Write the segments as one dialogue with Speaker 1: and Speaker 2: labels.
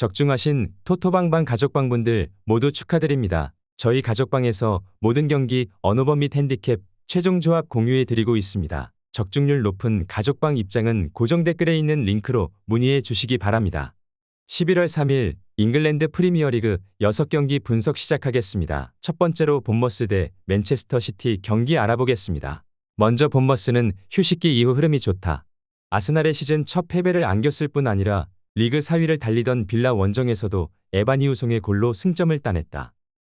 Speaker 1: 적중하신 토토방방 가족방분들 모두 축하드립니다. 저희 가족방에서 모든 경기 언오버 및 핸디캡 최종 조합 공유해 드리고 있습니다. 적중률 높은 가족방 입장은 고정 댓글에 있는 링크로 문의해 주시기 바랍니다. 11월 3일 잉글랜드 프리미어리그 6경기 분석 시작하겠습니다. 첫 번째로 본머스 대 맨체스터 시티 경기 알아보겠습니다. 먼저 본머스는 휴식기 이후 흐름이 좋다. 아스날의 시즌 첫 패배를 안겼을 뿐 아니라 리그 4위를 달리던 빌라 원정에서도 에반 이우송의 골로 승점을 따냈다.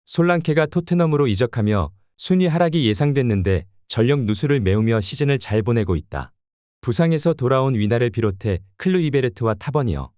Speaker 1: 솔랑케가 토트넘으로 이적하며 순위 하락이 예상됐는데 전력 누수를 메우며 시즌을 잘 보내고 있다. 부상에서 돌아온 위나를 비롯해 클루이베르트와 타버니어,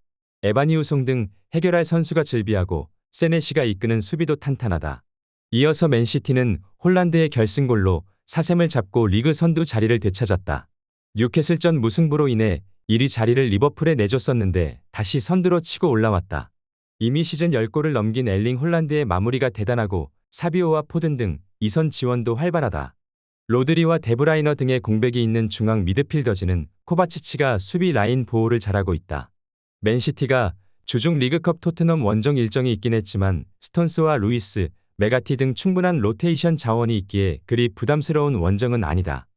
Speaker 1: 에반 이우송 등 해결할 선수가 즐비하고 세네시가 이끄는 수비도 탄탄하다. 이어서 맨시티는 홀란드의 결승골로 사셈을 잡고 리그 선두 자리를 되찾았다. 뉴캐슬전 무승부로 인해 1위 자리를 리버풀에 내줬었는데 다시 선두로 치고 올라왔다. 이미 시즌 10골을 넘긴 엘링 홀란드의 마무리가 대단하고 사비오와 포든 등 이선 지원도 활발하다. 로드리와 데브라이너 등의 공백이 있는 중앙 미드필더진은 코바치치가 수비 라인 보호를 잘하고 있다. 맨시티가 주중 리그컵 토트넘 원정 일정이 있긴 했지만 스톤스와 루이스, 메가티 등 충분한 로테이션 자원이 있기에 그리 부담스러운 원정은 아니다.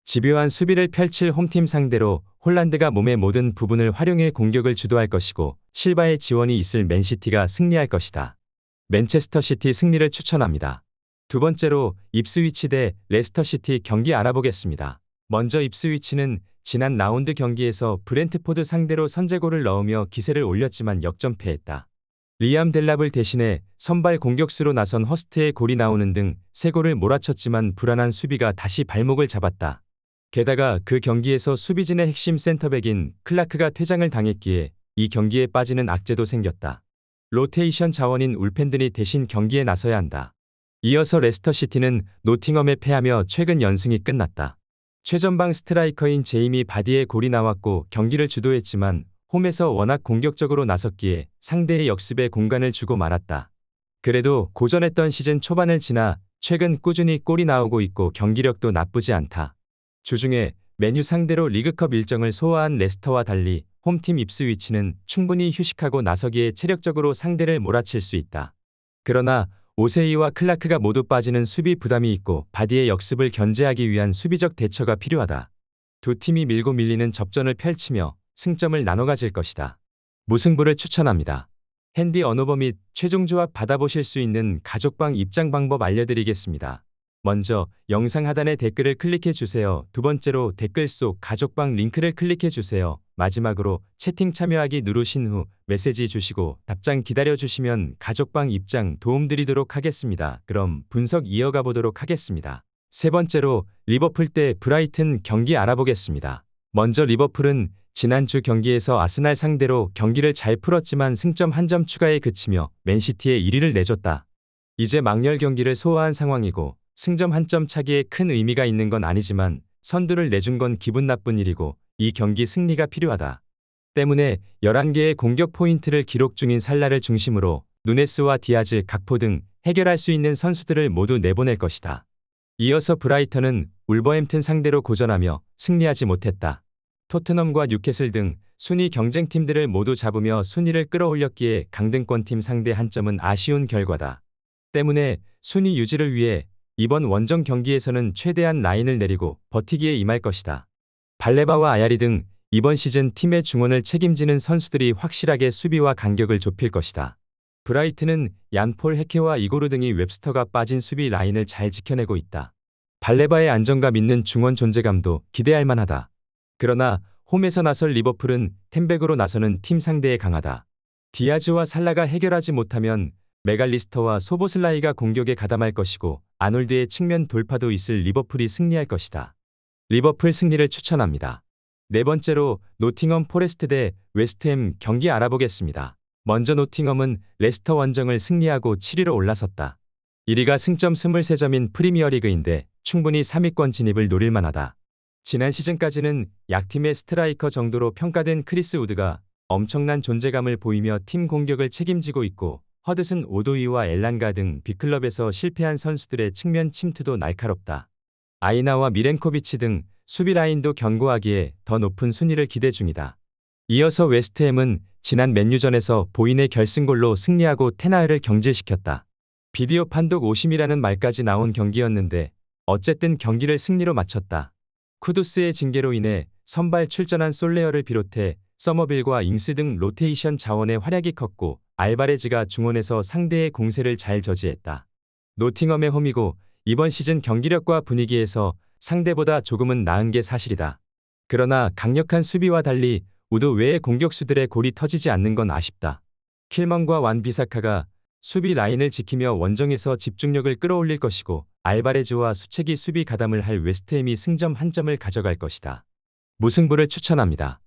Speaker 1: 집요한 수비를 펼칠 홈팀 상대로 홀란드가 몸의 모든 부분을 활용해 공격을 주도할 것이고 실바의 지원이 있을 맨시티가 승리할 것이다. 맨체스터 시티 승리를 추천합니다. 두 번째로 입스위치 대 레스터 시티 경기 알아보겠습니다. 먼저 입스위치는 지난 라운드 경기에서 브렌트포드 상대로 선제골을 넣으며 기세를 올렸지만 역전패했다. 리암 델랍을 대신해 선발 공격수로 나선 허스트의 골이 나오는 등 3골을 몰아쳤지만 불안한 수비가 다시 발목을 잡았다. 게다가 그 경기에서 수비진의 핵심 센터백인 클라크가 퇴장을 당했기에 이 경기에 빠지는 악재도 생겼다. 로테이션 자원인 울펜든이 대신 경기에 나서야 한다. 이어서 레스터시티는 노팅엄에 패하며 최근 연승이 끝났다. 최전방 스트라이커인 제이미 바디의 골이 나왔고 경기를 주도했지만 홈에서 워낙 공격적으로 나섰기에 상대의 역습에 공간을 주고 말았다. 그래도 고전했던 시즌 초반을 지나 최근 꾸준히 골이 나오고 있고 경기력도 나쁘지 않다. 주중에 맨유 상대로 리그컵 일정을 소화한 레스터와 달리 홈팀 입스위치는 충분히 휴식하고 나서기에 체력적으로 상대를 몰아칠 수 있다. 그러나 오세이와 클라크가 모두 빠지는 수비 부담이 있고 바디의 역습을 견제하기 위한 수비적 대처가 필요하다. 두 팀이 밀고 밀리는 접전을 펼치며 승점을 나눠 가질 것이다. 무승부를 추천합니다. 핸디 언오버 및 최종 조합 받아보실 수 있는 가족방 입장 방법 알려드리겠습니다. 먼저 영상 하단의 댓글을 클릭해 주세요. 두 번째로 댓글 속 가족방 링크를 클릭해 주세요. 마지막으로 채팅 참여하기 누르신 후 메시지 주시고 답장 기다려 주시면 가족방 입장 도움드리도록 하겠습니다. 그럼 분석 이어가 보도록 하겠습니다. 세 번째로 리버풀 대 브라이튼 경기 알아보겠습니다. 먼저 리버풀은 지난주 경기에서 아스날 상대로 경기를 잘 풀었지만 승점 1점 추가에 그치며 맨시티에 1위를 내줬다. 이제 막렬 경기를 소화한 상황이고 승점 1점 차기에 큰 의미가 있는 건 아니지만 선두를 내준 건 기분 나쁜 일이고 이 경기 승리가 필요하다. 때문에 11개의 공격 포인트를 기록 중인 살라를 중심으로 누네스와 디아즈, 각포 등 해결할 수 있는 선수들을 모두 내보낼 것이다. 이어서 브라이턴은 울버햄튼 상대로 고전하며 승리하지 못했다. 토트넘과 뉴캐슬 등 순위 경쟁팀들을 모두 잡으며 순위를 끌어올렸기에 강등권팀 상대 한 점은 아쉬운 결과다. 때문에 순위 유지를 위해 이번 원정 경기에서는 최대한 라인을 내리고 버티기에 임할 것이다. 발레바와 아야리 등 이번 시즌 팀의 중원을 책임지는 선수들이 확실하게 수비와 간격을 좁힐 것이다. 브라이튼은 얀폴 헤케와 이고르 등이 웹스터가 빠진 수비 라인을 잘 지켜내고 있다. 발레바의 안정감 있는 중원 존재감도 기대할 만하다. 그러나 홈에서 나설 리버풀은 템백으로 나서는 팀 상대에 강하다. 디아즈와 살라가 해결하지 못하면 메갈리스터와 소보슬라이가 공격에 가담할 것이고 아놀드의 측면 돌파도 있을 리버풀이 승리할 것이다. 리버풀 승리를 추천합니다. 네 번째로 노팅엄 포레스트 대 웨스트햄 경기 알아보겠습니다. 먼저 노팅엄은 레스터 원정을 승리하고 7위로 올라섰다. 1위가 승점 23점인 프리미어리그인데 충분히 3위권 진입을 노릴 만하다. 지난 시즌까지는 약팀의 스트라이커 정도로 평가된 크리스 우드가 엄청난 존재감을 보이며 팀 공격을 책임지고 있고 허드슨 오도이와 엘란가 등 빅클럽에서 실패한 선수들의 측면 침투도 날카롭다. 아이나와 미렌코비치 등 수비 라인도 견고하기에 더 높은 순위를 기대 중이다. 이어서 웨스트햄은 지난 맨유전에서 보인의 결승골로 승리하고 테나흐를 경질시켰다. 비디오 판독 오심이라는 말까지 나온 경기였는데 어쨌든 경기를 승리로 마쳤다. 쿠두스의 징계로 인해 선발 출전한 솔레어를 비롯해 서머빌과 잉스 등 로테이션 자원의 활약이 컸고 알바레즈가 중원에서 상대의 공세를 잘 저지했다. 노팅엄의 홈이고 이번 시즌 경기력과 분위기에서 상대보다 조금은 나은 게 사실이다. 그러나 강력한 수비와 달리 우드 외의 공격수들의 골이 터지지 않는 건 아쉽다. 킬먼과 완비사카가 수비 라인을 지키며 원정에서 집중력을 끌어올릴 것이고 알바레즈와 수책이 수비 가담을 할 웨스트햄이 승점 1점을 가져갈 것이다. 무승부를 추천합니다.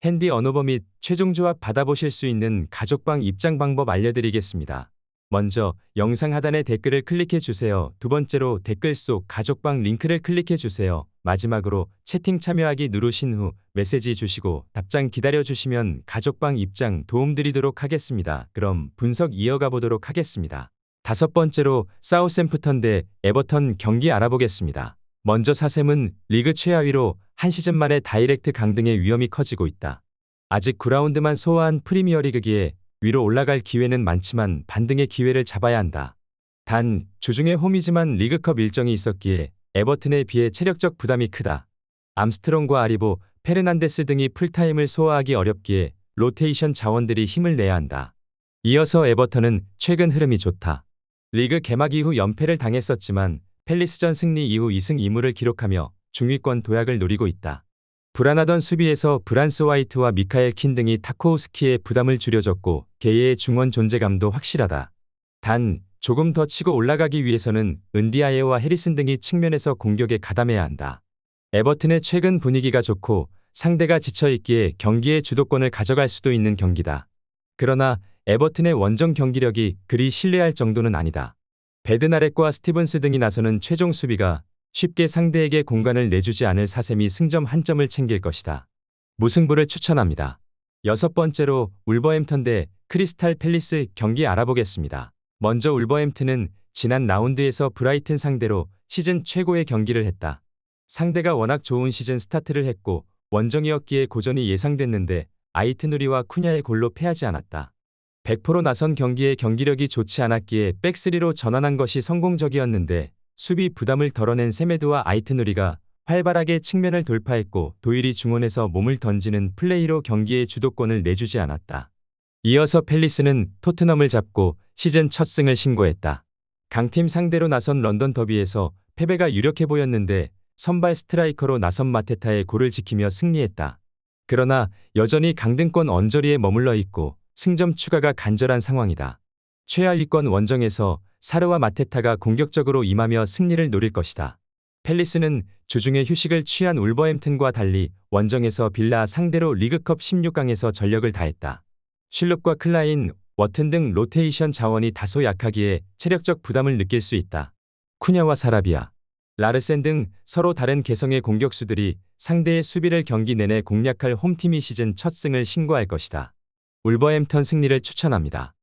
Speaker 1: 핸디 언오버 및 최종 조합 받아보실 수 있는 가족방 입장 방법 알려드리겠습니다. 먼저 영상 하단의 댓글을 클릭해 주세요. 두 번째로 댓글 속 가족방 링크를 클릭해 주세요. 마지막으로 채팅 참여하기 누르신 후 메시지 주시고 답장 기다려 주시면 가족방 입장 도움드리도록 하겠습니다. 그럼 분석 이어가 보도록 하겠습니다. 다섯 번째로 사우샘프턴 대 에버턴 경기 알아보겠습니다. 먼저 사샘은 리그 최하위로 한 시즌 만에 다이렉트 강등의 위험이 커지고 있다. 아직 9라운드만 소화한 프리미어리그기에 위로 올라갈 기회는 많지만 반등의 기회를 잡아야 한다. 단 주중에 홈이지만 리그컵 일정이 있었기에 에버튼에 비해 체력적 부담이 크다. 암스트롱과 아리보, 페르난데스 등이 풀타임을 소화하기 어렵기에 로테이션 자원들이 힘을 내야 한다. 이어서 에버턴은 최근 흐름이 좋다. 리그 개막 이후 연패를 당했었지만 팰리스전 승리 이후 2승 2무를 기록하며 중위권 도약을 노리고 있다. 불안하던 수비에서 브란스 화이트와 미카엘 킨 등이 타코우스키의 부담을 줄여줬고 게이의 중원 존재감도 확실하다. 단 조금 더 치고 올라가기 위해서는 은디아예와 해리슨 등이 측면에서 공격에 가담해야 한다. 에버튼의 최근 분위기가 좋고 상대가 지쳐있기에 경기의 주도권을 가져갈 수도 있는 경기다. 그러나 에버튼의 원정 경기력이 그리 신뢰할 정도는 아니다. 베드나렛과 스티븐스 등이 나서는 최종 수비가 쉽게 상대에게 공간을 내주지 않을 사셈이 승점 1점을 챙길 것이다. 무승부를 추천합니다. 여섯 번째로 울버햄턴 대 크리스탈 팰리스 경기 알아보겠습니다. 먼저 울버햄튼은 지난 라운드에서 브라이튼 상대로 시즌 최고의 경기를 했다. 상대가 워낙 좋은 시즌 스타트를 했고 원정이었기에 고전이 예상됐는데 아이트누리와 쿠냐의 골로 패하지 않았다. 100% 나선 경기에 경기력이 좋지 않았기에 백스리로 전환한 것이 성공적이었는데 수비 부담을 덜어낸 세메드와 아이트누리가 활발하게 측면을 돌파했고 도일이 중원에서 몸을 던지는 플레이로 경기의 주도권을 내주지 않았다. 이어서 팰리스는 토트넘을 잡고 시즌 첫 승을 신고했다. 강팀 상대로 나선 런던 더비에서 패배가 유력해 보였는데 선발 스트라이커로 나선 마테타의 골을 지키며 승리했다. 그러나 여전히 강등권 언저리에 머물러 있고 승점 추가가 간절한 상황이다. 최하위권 원정에서 사르와 마테타가 공격적으로 임하며 승리를 노릴 것이다. 팰리스는 주중에 휴식을 취한 울버햄튼과 달리 원정에서 빌라 상대로 리그컵 16강에서 전력을 다했다. 슐롭과 클라인, 워튼 등 로테이션 자원이 다소 약하기에 체력적 부담을 느낄 수 있다. 쿠냐와 사라비아, 라르센 등 서로 다른 개성의 공격수들이 상대의 수비를 경기 내내 공략할 홈팀이 시즌 첫 승을 신고할 것이다. 울버햄턴 승리를 추천합니다.